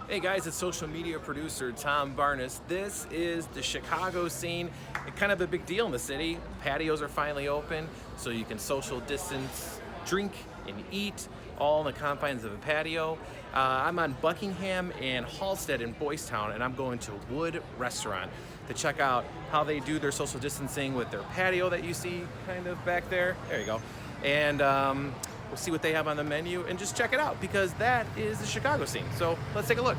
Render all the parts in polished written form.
Hey guys, it's social media producer Tom Barnes. This is the Chicago scene. It's kind of a big deal in the city. Patios are finally open, so you can social distance, drink, and eat all in the confines of a patio. I'm on Buckingham and Halsted in Boys Town, and I'm going to Wood Restaurant to check out how they do their social distancing with their patio that you see kind of back there. There you go. And we'll see what they have on the menu and just check it out because that is the Chicago scene. So let's take a look.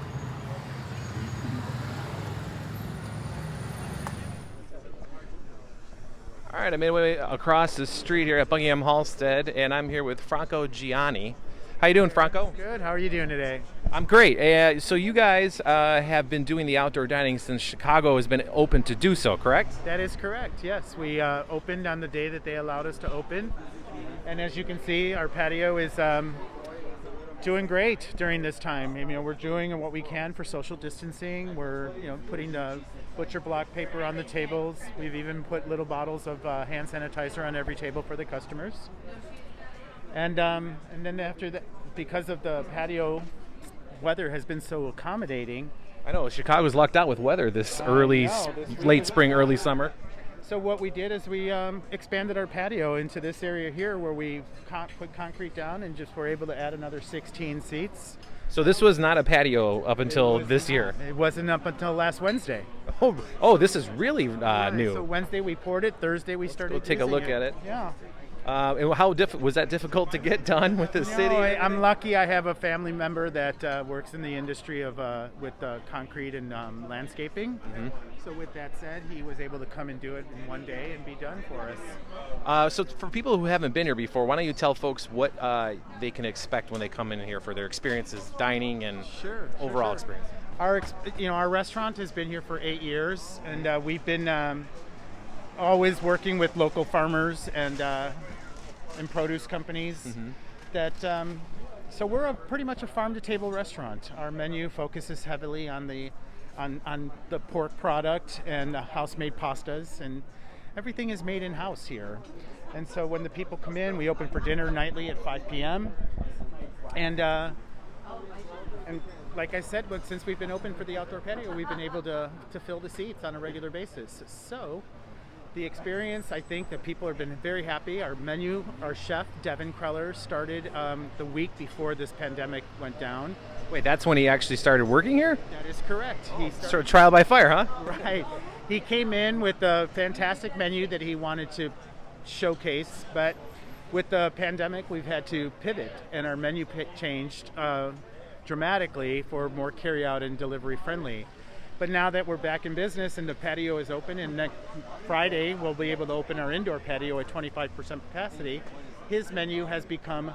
All right, I made my way across the street here at Buckingham Halsted, and I'm here with Franco Gianni. How you doing, Franco? Good. How are you doing today? I'm great. So you guys have been doing the outdoor dining since Chicago has been open to do so, correct? That is correct. Yes, we opened on the day that they allowed us to open, and as you can see, our patio is doing great during this time. We're doing what we can for social distancing. We're putting the butcher block paper on the tables. We've even put little bottles of hand sanitizer on every table for the customers. And then after that, because of the patio weather has been so accommodating. I know Chicago's lucked out with weather this late spring, early summer. So what we did is we expanded our patio into this area here where we put concrete down and just were able to add another 16 seats. So this was not a patio up until this year. It wasn't up until last Wednesday. Oh, this is really new. So Wednesday we poured it. Thursday we started. We'll take a look at it. Yeah. And how was that difficult to get done with the city? I'm lucky. I have a family member that works in the industry of with concrete and landscaping. Mm-hmm. So with that said, he was able to come and do it in one day and be done for us. So for people who haven't been here before, why don't you tell folks what they can expect when they come in here for their experiences, dining and overall experience? Our restaurant has been here for 8 years, and we've been always working with local farmers and produce companies. Mm-hmm. So we're pretty much a farm-to-table restaurant. Our menu focuses heavily on the pork product and house-made pastas, and everything is made in-house here. And so when the people come in, we open for dinner nightly at 5 p.m. And like I said, since we've been open for the outdoor patio, we've been able to fill the seats on a regular basis. So the experience, I think that people have been very happy. Our chef, Devin Kreller, started the week before this pandemic went down. Wait, that's when he actually started working here? That is correct. So trial by fire, huh? Right. He came in with a fantastic menu that he wanted to showcase, but with the pandemic, we've had to pivot, and our menu changed dramatically for more carry-out and delivery friendly. But now that we're back in business and the patio is open, and next Friday we'll be able to open our indoor patio at 25% capacity, his menu has become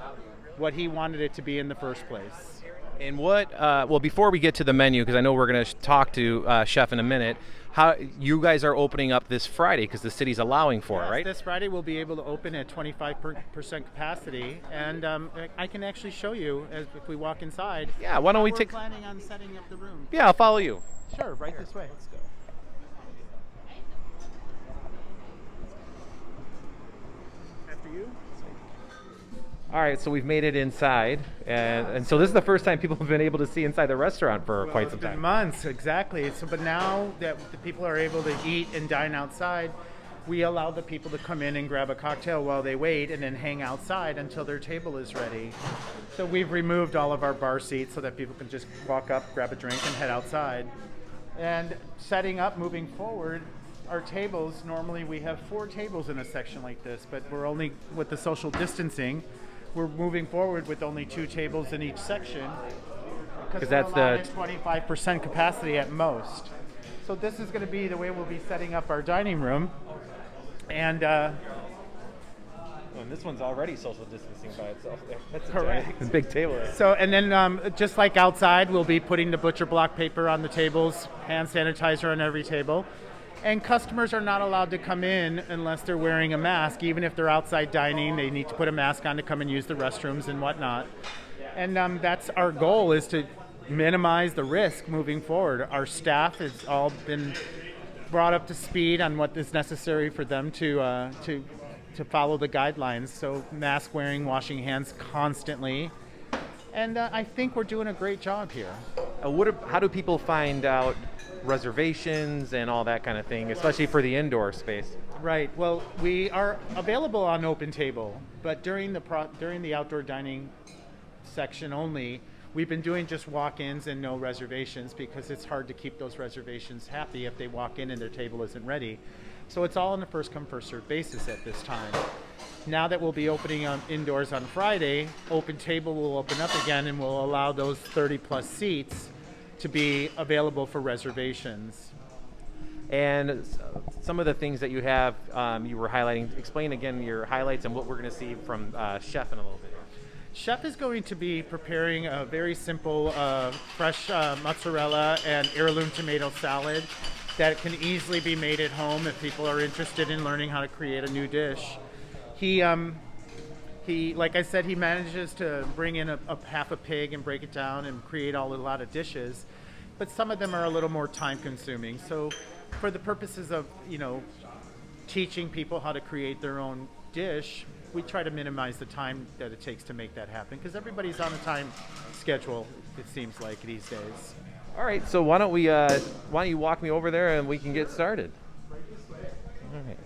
what he wanted it to be in the first place. And before we get to the menu, because I know we're going to talk to Chef in a minute, how you guys are opening up this Friday because the city's allowing for it, right? This Friday we'll be able to open at 25% capacity, and I can actually show you if we walk inside. Yeah, why don't we We're planning on setting up the room. Yeah, I'll follow you. Sure, right this way. Let's go. After you. All right, so we've made it inside, and so this is the first time people have been able to see inside the restaurant for quite some It's been time. months, exactly. So, but now that the people are able to eat and dine outside, we allow the people to come in and grab a cocktail while they wait and then hang outside until their table is ready. So we've removed all of our bar seats so that people can just walk up, grab a drink, and head outside. And setting up, moving forward, our tables, normally we have 4 tables in a section like this, but we're only, with the social distancing, we're moving forward with only 2 tables in each section because that's we're allowed 25% capacity at most. So this is going to be the way we'll be setting up our dining room. And this one's already social distancing by itself. That's correct. a big table. So, and then just like outside, we'll be putting the butcher block paper on the tables, hand sanitizer on every table. And customers are not allowed to come in unless they're wearing a mask. Even if they're outside dining, they need to put a mask on to come and use the restrooms and whatnot. And that's our goal, is to minimize the risk moving forward. Our staff has all been brought up to speed on what is necessary for them to follow the guidelines. So mask wearing, washing hands constantly. And I think we're doing a great job here. How do people find out reservations and all that kind of thing, especially for the indoor space? Right. Well, we are available on OpenTable, but during the outdoor dining section only, we've been doing just walk-ins and no reservations because it's hard to keep those reservations happy if they walk in and their table isn't ready. So it's all on a first-come, first-served basis at this time. Now that we'll be opening indoors on Friday, OpenTable will open up again and will allow those 30-plus seats to be available for reservations. And some of the things that you have, you were highlighting. Explain again your highlights and what we're going to see from Chef in a little bit. Chef is going to be preparing a very simple fresh mozzarella and heirloom tomato salad that can easily be made at home if people are interested in learning how to create a new dish. He, like I said, he manages to bring in a half a pig and break it down and create a lot of dishes, but some of them are a little more time consuming. So for the purposes of, teaching people how to create their own dish, we try to minimize the time that it takes to make that happen because everybody's on a time schedule, it seems like these days. All right, so why don't you walk me over there and we can get started? All right.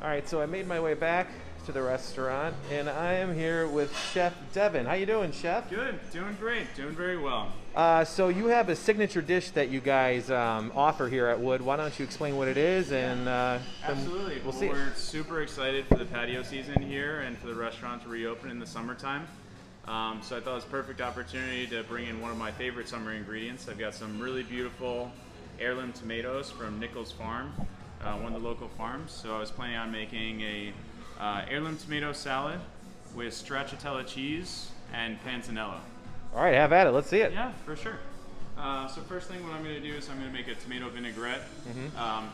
All right, so I made my way back to the restaurant, and I am here with Chef Devin. How you doing, Chef? Good, doing great, doing very well. So you have a signature dish that you guys offer here at Wood. Why don't you explain what it is, and Absolutely. We'll see. We're super excited for the patio season here and for the restaurant to reopen in the summertime. So I thought it was a perfect opportunity to bring in one of my favorite summer ingredients. I've got some really beautiful heirloom tomatoes from Nichols Farm, one of the local farms. So I was planning on making a heirloom tomato salad with stracciatella cheese and panzanella. All right, have at it. Let's see it. Yeah, for sure. So first thing what I'm going to do is I'm going to make a tomato vinaigrette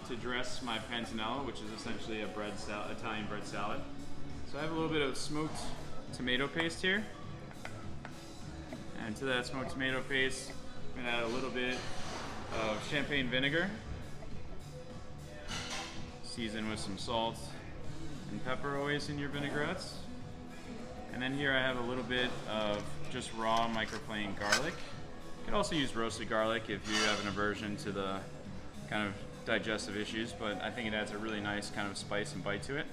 to dress my panzanella, which is essentially a Italian bread salad. So I have a little bit of smoked tomato paste here. And to that smoked tomato paste, I'm going to add a little bit of champagne vinegar. Season with some salt and pepper always in your vinaigrettes. And then here I have a little bit of just raw microplaned garlic. You can also use roasted garlic if you have an aversion to the kind of digestive issues, but I think it adds a really nice kind of spice and bite to it.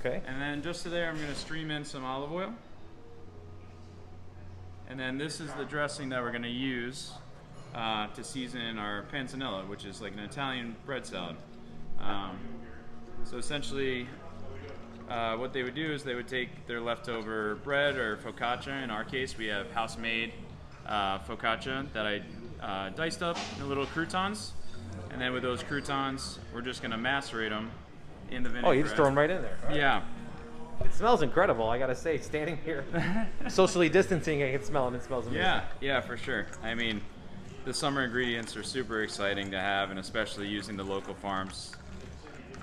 Okay. And then just to there, I'm going to stream in some olive oil. And then this is the dressing that we're going to use to season our panzanella, which is like an Italian bread salad. So essentially, what they would do is they would take their leftover bread or focaccia. In our case, we have house-made focaccia that I diced up into little croutons. And then with those croutons, we're just going to macerate them in the vinaigrette. Oh, you just throw them right in there. Right. Yeah. It smells incredible, I gotta say. Standing here, socially distancing, I can smell it. It smells amazing. Yeah, for sure. I mean, the summer ingredients are super exciting to have, and especially using the local farms.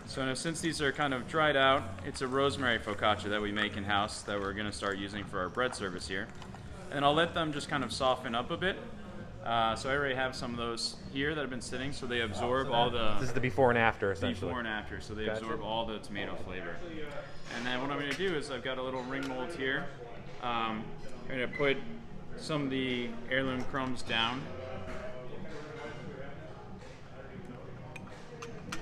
So now, since these are kind of dried out, it's a rosemary focaccia that we make in-house that we're going to start using for our bread service here. And I'll let them just kind of soften up a bit. So I already have some of those here that have been sitting, so they absorb all the... This is the before and after, essentially. Before and after, so they absorb all the tomato flavor. And then what I'm going to do is I've got a little ring mold here. I'm going to put some of the heirloom crumbs down.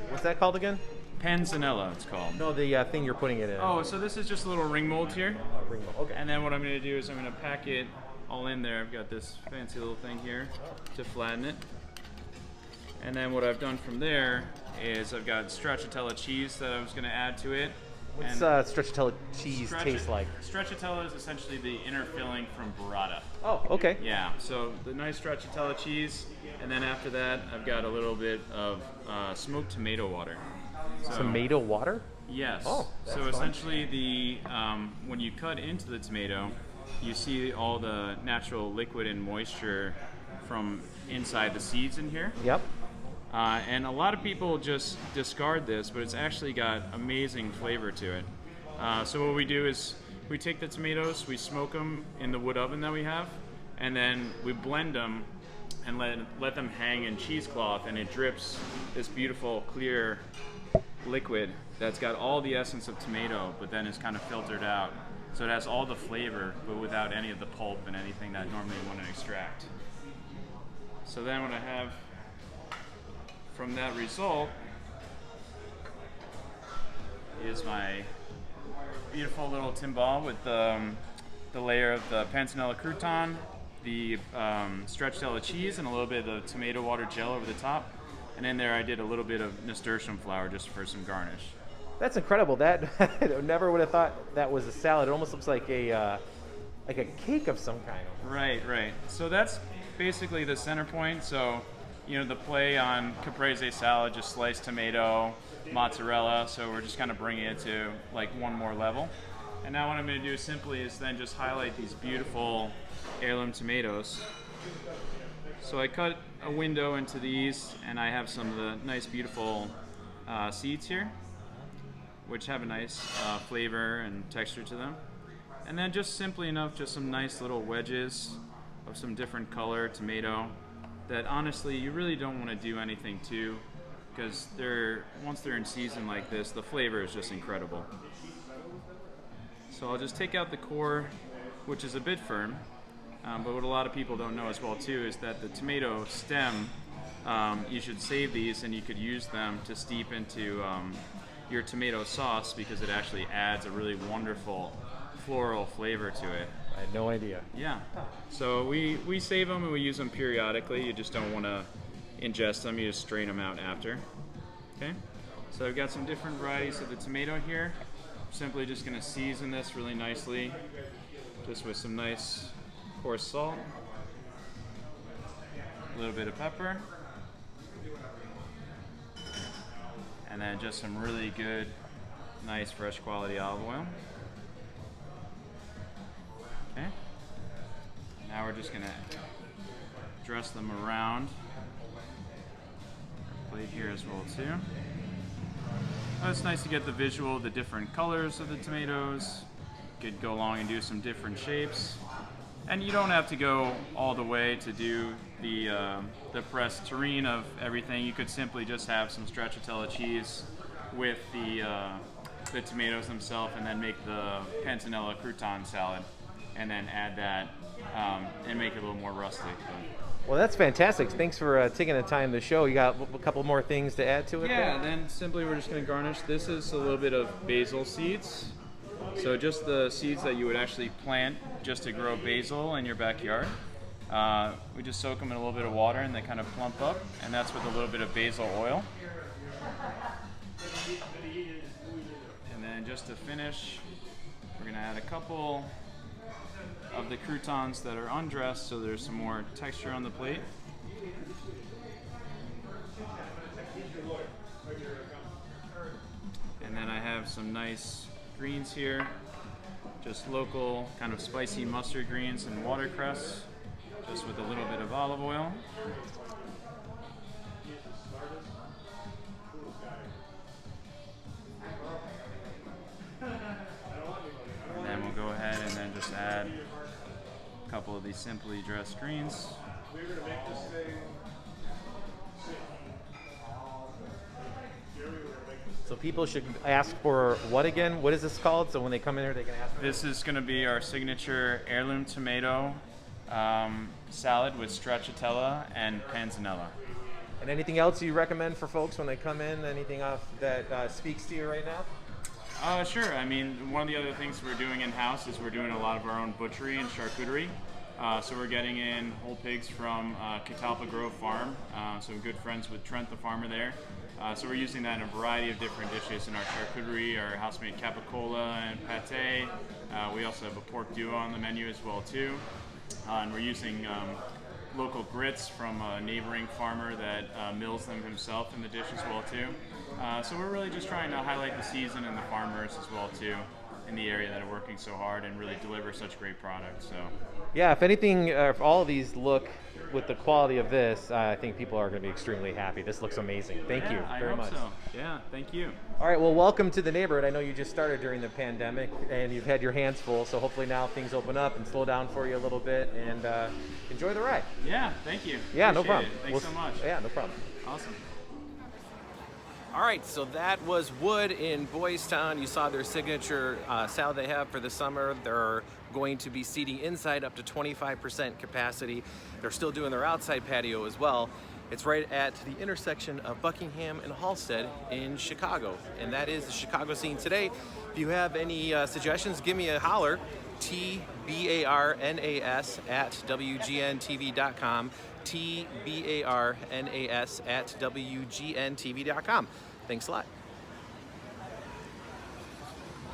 What's that called again? Panzanella, it's called. No, the thing you're putting it in. Oh, so this is just a little ring mold here. Ring mold. Okay. And then what I'm going to do is I'm going to pack it all in there. I've got this fancy little thing here to flatten it. And then what I've done from there is I've got stracciatella cheese that I was going to add to it. What's stracciatella cheese taste like? Stracciatella is essentially the inner filling from burrata. Oh, okay. Yeah, so the nice stracciatella cheese, and then after that I've got a little bit of smoked tomato water. So, tomato water? Yes. Oh, that's so essentially the when you cut into the tomato, you see all the natural liquid and moisture from inside the seeds in here. Yep. And a lot of people just discard this, but it's actually got amazing flavor to it. So what we do is we take the tomatoes, we smoke them in the wood oven that we have, and then we blend them and let them hang in cheesecloth, and it drips this beautiful clear liquid that's got all the essence of tomato, but then is kind of filtered out. So it has all the flavor, but without any of the pulp and anything that normally you want to extract. So then what I have from that result is my beautiful little timbal with the layer of the panzanella crouton, the stracciatella cheese, and a little bit of tomato water gel over the top. And in there I did a little bit of nasturtium flour just for some garnish. That's incredible. That I never would have thought that was a salad. It almost looks like a cake of some kind. Right. So that's basically the center point. So, you know, the play on caprese salad, just sliced tomato, mozzarella. So we're just kind of bringing it to like one more level. And now what I'm going to do simply is then just highlight these beautiful heirloom tomatoes. So I cut a window into these, and I have some of the nice, beautiful seeds here, which have a nice flavor and texture to them. And then just simply enough, just some nice little wedges of some different color tomato that honestly you really don't want to do anything to, because once they're in season like this, the flavor is just incredible. So I'll just take out the core, which is a bit firm, but what a lot of people don't know as well too is that the tomato stem, you should save these and you could use them to steep into your tomato sauce, because it actually adds a really wonderful floral flavor to it. I had no idea. Yeah. So we save them and we use them periodically. You just don't want to ingest them. You just strain them out after. Okay. So I've got some different varieties of the tomato here. Simply just going to season this really nicely, just with some nice coarse salt, a little bit of pepper, and then just some really good, nice, fresh quality olive oil. Okay. Now we're just gonna dress them around our plate here as well too. Oh, it's nice to get the visual of the different colors of the tomatoes. You could go along and do some different shapes. And you don't have to go all the way to do the pressed terrine of everything. You could simply just have some stracciatella cheese with the tomatoes themselves, and then make the panzanella crouton salad, and then add that and make it a little more rustic. Well, that's fantastic. Thanks for taking the time to show. You got a couple more things to add to it? Yeah, then simply we're just going to garnish. This is a little bit of basil seeds. So just the seeds that you would actually plant just to grow basil in your backyard. We just soak them in a little bit of water and they kind of plump up, and that's with a little bit of basil oil. And then just to finish, we're going to add a couple of the croutons that are undressed, so there's some more texture on the plate. And then I have some nice greens here, just local kind of spicy mustard greens and watercress, just with a little bit of olive oil. And then we'll go ahead and then just add a couple of these simply dressed greens. So people should ask for what again? What is this called? So when they come in here, they can ask for This is going to be our signature heirloom tomato salad with stracciatella and panzanella. And anything else you recommend for folks when they come in? Anything that speaks to you right now? Sure. I mean, one of the other things we're doing in-house is we're doing a lot of our own butchery and charcuterie. So we're getting in whole pigs from Catalpa Grove Farm. So we're good friends with Trent, the farmer there. So we're using that in a variety of different dishes in our charcuterie, our house-made capicola and pate. We also have a pork duo on the menu as well too. And we're using local grits from a neighboring farmer that mills them himself in the dish as well too. So we're really just trying to highlight the season and the farmers as well too in the area that are working so hard and really deliver such great products. So yeah, if anything, if all of these look with the quality of this, I think people are going to be extremely happy. This looks amazing. Thank you very much. So. Yeah, thank you. All right, well, welcome to the neighborhood. I know you just started during the pandemic and you've had your hands full, so hopefully now things open up and slow down for you a little bit, and enjoy the ride. Yeah, thank you. Yeah, Appreciate no problem. Thanks so much. Yeah, no problem. Awesome. All right, so that was Wood in Boys Town. You saw their signature salad they have for the summer. They're going to be seating inside up to 25% capacity. They're still doing their outside patio as well. It's right at the intersection of Buckingham and Halsted in Chicago. And that is the Chicago Scene today. If you have any suggestions, give me a holler. TBARNAS at WGNTV.com. TBARNAS at WGNTV.com. Thanks a lot.